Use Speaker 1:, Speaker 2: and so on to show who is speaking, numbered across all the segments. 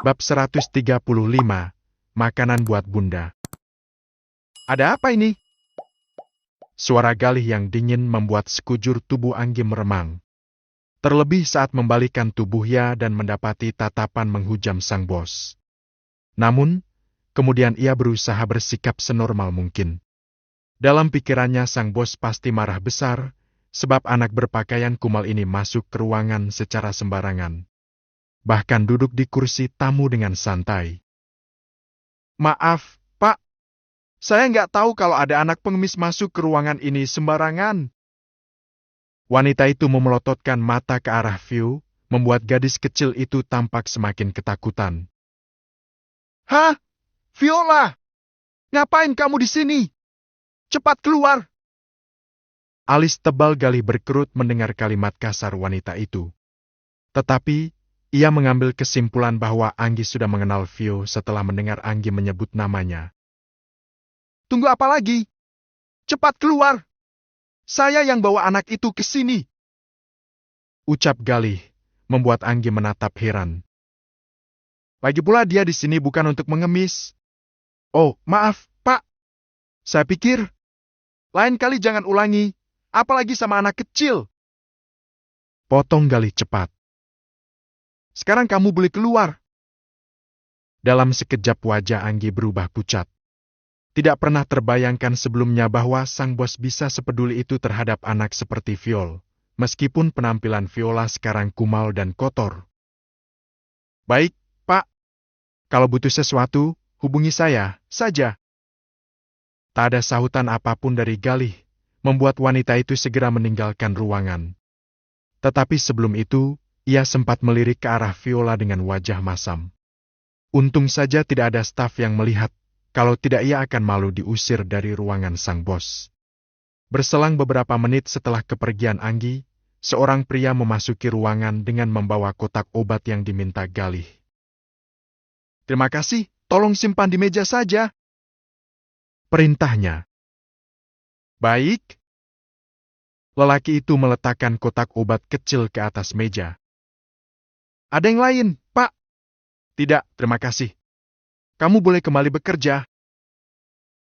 Speaker 1: Bab 135, Makanan buat Bunda. Ada apa ini? Suara Galih yang dingin membuat sekujur tubuh Anggi meremang. Terlebih saat membalikan tubuhnya dan mendapati tatapan menghujam sang bos. Namun, kemudian ia berusaha bersikap senormal mungkin. Dalam pikirannya sang bos pasti marah besar, sebab anak berpakaian kumal ini masuk ke ruangan secara sembarangan. Bahkan duduk di kursi tamu dengan santai. Maaf, Pak. Saya nggak tahu kalau ada anak pengemis masuk ke ruangan ini sembarangan. Wanita itu memelototkan mata ke arah View, membuat gadis kecil itu tampak semakin ketakutan. Hah? Viola! Ngapain kamu di sini? Cepat keluar! Alis tebal Galih berkerut mendengar kalimat kasar wanita itu. Tetapi, ia mengambil kesimpulan bahwa Anggi sudah mengenal Vio setelah mendengar Anggi menyebut namanya. Tunggu apa lagi? Cepat keluar! Saya yang bawa anak itu ke sini. Ucap Galih, membuat Anggi menatap heran. Lagi pula dia di sini bukan untuk mengemis. Oh, maaf, Pak. Saya pikir, lain kali jangan ulangi, apalagi sama anak kecil. Potong Galih cepat. Sekarang kamu boleh keluar. Dalam sekejap wajah Anggi berubah pucat. Tidak pernah terbayangkan sebelumnya bahwa sang bos bisa sepeduli itu terhadap anak seperti Viol, meskipun penampilan Viola sekarang kumal dan kotor. Baik, Pak. Kalau butuh sesuatu, hubungi saya saja. Tak ada sahutan apapun dari Galih, membuat wanita itu segera meninggalkan ruangan. Tetapi sebelum itu, ia sempat melirik ke arah Viola dengan wajah masam. Untung saja tidak ada staf yang melihat, kalau tidak ia akan malu diusir dari ruangan sang bos. Berselang beberapa menit setelah kepergian Anggi, seorang pria memasuki ruangan dengan membawa kotak obat yang diminta Galih. Terima kasih, tolong simpan di meja saja. Perintahnya. Baik. Lelaki itu meletakkan kotak obat kecil ke atas meja. Ada yang lain, Pak? Tidak, terima kasih. Kamu boleh kembali bekerja.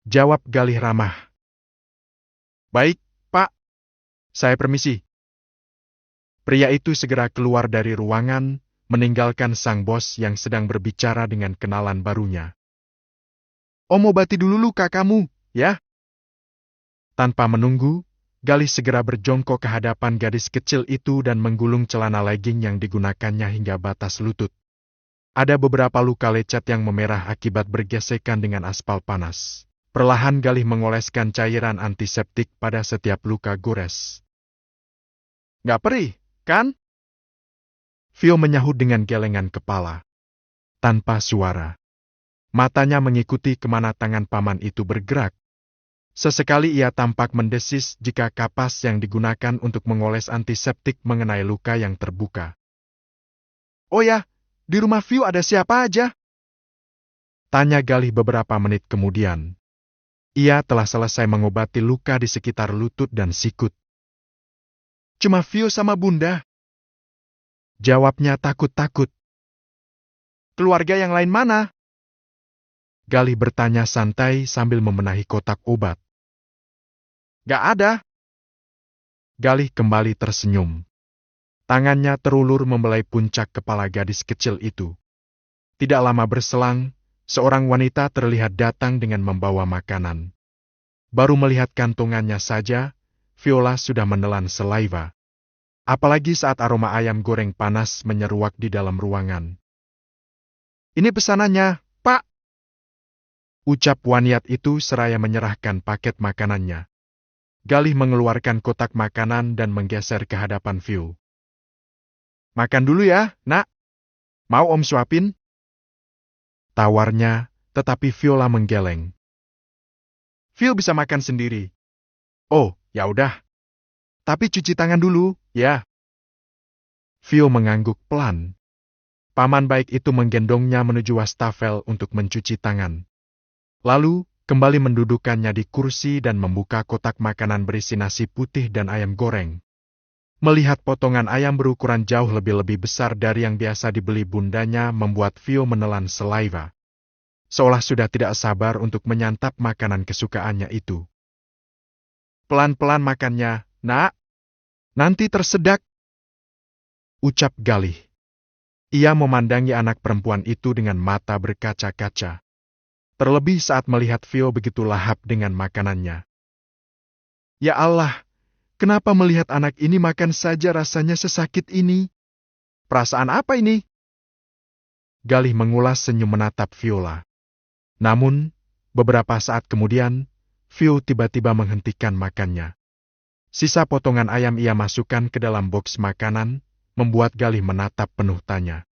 Speaker 1: Jawab Galih ramah. Baik, Pak. Saya permisi. Pria itu segera keluar dari ruangan, meninggalkan sang bos yang sedang berbicara dengan kenalan barunya. Om obati dulu luka kamu, ya? Tanpa menunggu, Galih segera berjongkok ke hadapan gadis kecil itu dan menggulung celana legging yang digunakannya hingga batas lutut. Ada beberapa luka lecet yang memerah akibat bergesekan dengan aspal panas. Perlahan Galih mengoleskan cairan antiseptik pada setiap luka gores. Nggak perih, kan? Vio menyahut dengan gelengan kepala. Tanpa suara. Matanya mengikuti kemana tangan paman itu bergerak. Sesekali ia tampak mendesis jika kapas yang digunakan untuk mengoles antiseptik mengenai luka yang terbuka. Oh ya, di rumah Vio ada siapa aja? Tanya Galih beberapa menit kemudian. Ia telah selesai mengobati luka di sekitar lutut dan sikut. Cuma Vio sama Bunda. Jawabnya takut-takut. Keluarga yang lain mana? Galih bertanya santai sambil membenahi kotak obat. Gak ada. Galih kembali tersenyum. Tangannya terulur membelai puncak kepala gadis kecil itu. Tidak lama berselang, seorang wanita terlihat datang dengan membawa makanan. Baru melihat kantongannya saja, Viola sudah menelan selaiva. Apalagi saat aroma ayam goreng panas menyeruak di dalam ruangan. Ini pesanannya, Pak. Ucap wanita itu seraya menyerahkan paket makanannya. Galih mengeluarkan kotak makanan dan menggeser ke hadapan Vio. Makan dulu ya, nak. Mau om suapin? Tawarnya, tetapi Viola menggeleng. Vio bisa makan sendiri. Oh, ya udah. Tapi cuci tangan dulu, ya. Vio mengangguk pelan. Paman baik itu menggendongnya menuju wastafel untuk mencuci tangan. Lalu, kembali mendudukkannya di kursi dan membuka kotak makanan berisi nasi putih dan ayam goreng. Melihat potongan ayam berukuran jauh lebih besar dari yang biasa dibeli bundanya membuat Vio menelan saliva. Seolah sudah tidak sabar untuk menyantap makanan kesukaannya itu. Pelan-pelan makannya, nak. Nanti tersedak, ucap Galih. Ia memandangi anak perempuan itu dengan mata berkaca-kaca. Terlebih saat melihat Vio begitu lahap dengan makanannya. Ya Allah, kenapa melihat anak ini makan saja rasanya sesakit ini? Perasaan apa ini? Galih mengulas senyum menatap Viola. Namun, beberapa saat kemudian, Vio tiba-tiba menghentikan makannya. Sisa potongan ayam ia masukkan ke dalam boks makanan, membuat Galih menatap penuh tanya.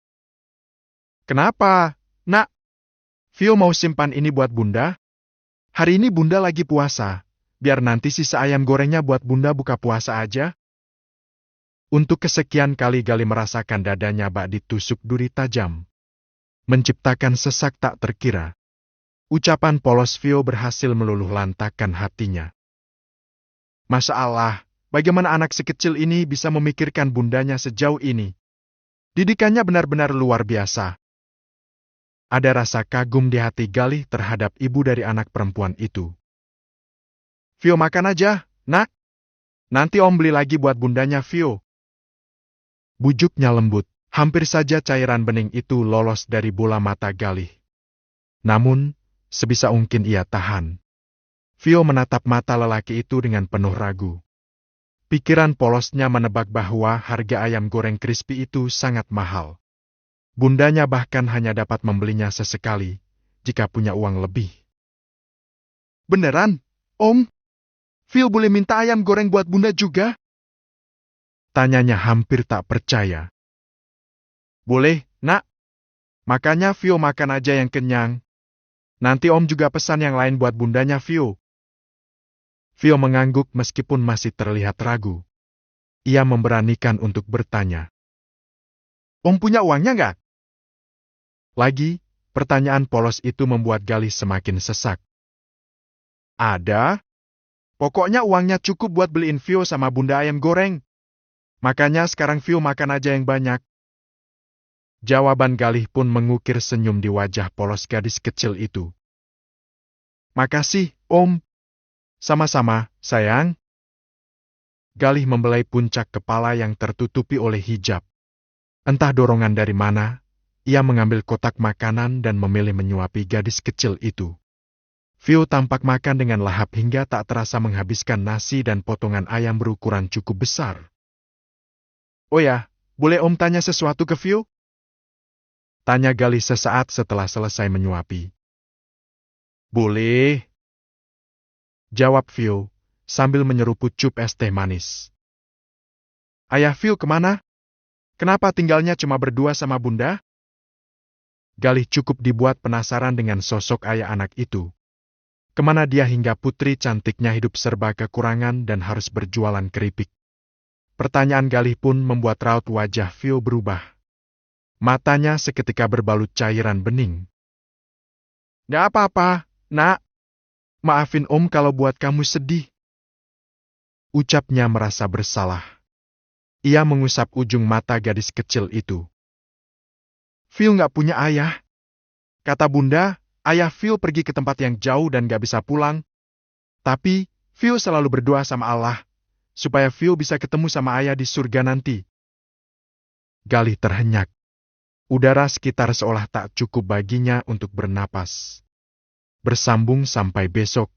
Speaker 1: Kenapa, nak? Vio mau simpan ini buat bunda? Hari ini bunda lagi puasa. Biar nanti sisa ayam gorengnya buat bunda buka puasa aja. Untuk kesekian kali Galih merasakan dadanya bak ditusuk duri tajam. Menciptakan sesak tak terkira. Ucapan polos Vio berhasil meluluh lantakkan hatinya. Masya Allah, bagaimana anak sekecil ini bisa memikirkan bundanya sejauh ini? Didikannya benar-benar luar biasa. Ada rasa kagum di hati Galih terhadap ibu dari anak perempuan itu. Vio makan aja, nak. Nanti om beli lagi buat bundanya Vio. Bujuknya lembut, hampir saja cairan bening itu lolos dari bola mata Galih. Namun, sebisa mungkin ia tahan. Vio menatap mata lelaki itu dengan penuh ragu. Pikiran polosnya menebak bahwa harga ayam goreng crispy itu sangat mahal. Bundanya bahkan hanya dapat membelinya sesekali, jika punya uang lebih. Beneran, om? Vio boleh minta ayam goreng buat bunda juga? Tanyanya hampir tak percaya. Boleh, nak. Makanya Vio makan aja yang kenyang. Nanti om juga pesan yang lain buat bundanya Vio. Vio mengangguk meskipun masih terlihat ragu. Ia memberanikan untuk bertanya. Om punya uangnya nggak? Lagi, pertanyaan polos itu membuat Galih semakin sesak. Ada. Pokoknya uangnya cukup buat beliin Vio sama bunda ayam goreng. Makanya sekarang Vio makan aja yang banyak. Jawaban Galih pun mengukir senyum di wajah polos gadis kecil itu. Makasih, om. Sama-sama, sayang. Galih membelai puncak kepala yang tertutupi oleh hijab. Entah dorongan dari mana, ia mengambil kotak makanan dan memilih menyuapi gadis kecil itu. Vio tampak makan dengan lahap hingga tak terasa menghabiskan nasi dan potongan ayam berukuran cukup besar. Oh ya, boleh om tanya sesuatu ke Vio? Tanya Galih sesaat setelah selesai menyuapi. Boleh. Jawab Vio, sambil menyeruput cup es teh manis. Ayah Vio kemana? Kenapa tinggalnya cuma berdua sama bunda? Galih cukup dibuat penasaran dengan sosok ayah anak itu. Kemana dia hingga putri cantiknya hidup serba kekurangan dan harus berjualan keripik? Pertanyaan Galih pun membuat raut wajah Vio berubah. Matanya seketika berbalut cairan bening. Gak apa-apa, nak. Maafin om kalau buat kamu sedih. Ucapnya merasa bersalah. Ia mengusap ujung mata gadis kecil itu. Vio gak punya ayah. Kata bunda, ayah Vio pergi ke tempat yang jauh dan gak bisa pulang. Tapi, Vio selalu berdoa sama Allah, supaya Vio bisa ketemu sama ayah di surga nanti. Galih terhenyak. Udara sekitar seolah tak cukup baginya untuk bernapas. Bersambung sampai besok.